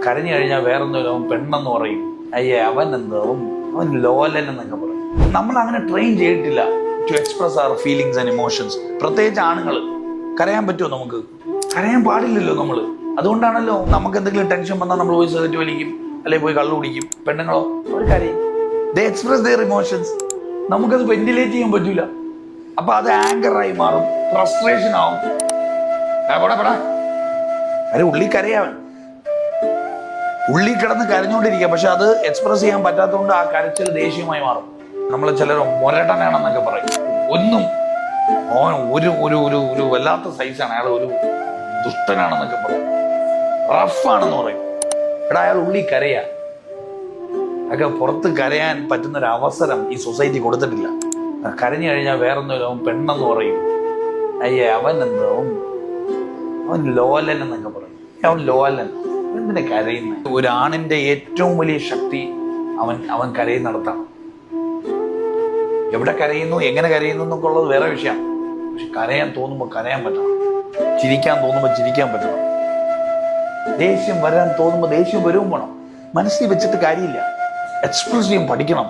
കരഞ്ഞു കഴിഞ്ഞാൽ വേറൊന്നുമില്ല, അവൻ പെണ്ണെന്ന് പറയും. അയ്യേ അവൻ എന്താവും, അവൻ ലോലൻ എന്നൊക്കെ പറയും. നമ്മൾ അങ്ങനെ ട്രെയിൻ ചെയ്തിട്ടില്ല ടു എക്സ്പ്രസ് അവർ ഫീലിങ്സ് ആൻഡ് ഇമോഷൻസ്. പ്രത്യേകിച്ച് ആണുങ്ങൾ. കരയാൻ പറ്റുമോ നമുക്ക്? കരയാൻ പാടില്ലല്ലോ നമ്മൾ. അതുകൊണ്ടാണല്ലോ നമുക്ക് എന്തെങ്കിലും ടെൻഷൻ വന്നാൽ നമ്മൾ പോയി സിഗരറ്റ് വലിക്കും, അല്ലെങ്കിൽ പോയി കള്ളു കുടിക്കും. പെണ്ണുങ്ങളോ ഒരു കരയും, ദേ എക്സ്പ്രസ് ദെയർ ഇമോഷൻസ്. നമുക്കത് വെന്റിലേറ്റ് ചെയ്യാൻ പറ്റൂല. അപ്പൊ അത് ആങ്കറായി മാറും, ഫ്രസ്ട്രേഷൻ ആവും. അരെ ഉള്ളി കരയാവൻ, ഉള്ളി കിടന്ന് കരഞ്ഞുകൊണ്ടിരിക്കുക. പക്ഷെ അത് എക്സ്പ്രസ് ചെയ്യാൻ പറ്റാത്തതുകൊണ്ട് ആ കരച്ചിൽ ദേഷ്യമായി മാറും. നമ്മൾ ചിലർ മുരടനാണെന്നൊക്കെ പറയും. ഒന്നും ഓൻ ഒരു ഒരു ഒരു ഒരു വല്ലാത്ത സൈസാണ് അയാൾ, ഒരു ദുഷ്ടനാണെന്നൊക്കെ പറയും, റഫാണെന്ന് പറയും. എടാ അയാൾ ഉള്ളി കരയാ. അതൊക്കെ പുറത്ത് കരയാൻ പറ്റുന്നൊരു അവസരം ഈ സൊസൈറ്റി കൊടുത്തിട്ടില്ല. കരഞ്ഞു കഴിഞ്ഞാൽ വേറൊന്നുമില്ല, അവൻ പെണ്ണെന്ന് പറയും. അയ്യേ അവൻ എന്താവും, അവൻ ലോലൻ എന്നൊക്കെ പറയും. അവൻ ലോലൻ എന്തിനാ കരയുന്നത്? ഒരു ആണിന്റെ ഏറ്റവും വലിയ ശക്തി അവൻ കരയുന്നിടത്താണ്. എവിടെ കരയുന്നു, എങ്ങനെ കരയുന്നു എന്നൊക്കെ ഉള്ളത് വേറെ വിഷയമാണ്. പക്ഷെ കരയാൻ തോന്നുമ്പോൾ കരയാൻ പറ്റണം, ചിരിക്കാൻ തോന്നുമ്പോൾ ചിരിക്കാൻ പറ്റണം, ദേഷ്യം വരാൻ തോന്നുമ്പോൾ ദേഷ്യം വരും വേണം. മനസ്സിൽ വെച്ചിട്ട് കാര്യമില്ല, എക്സ്പ്രസ് ചെയ്യാൻ പഠിക്കണം.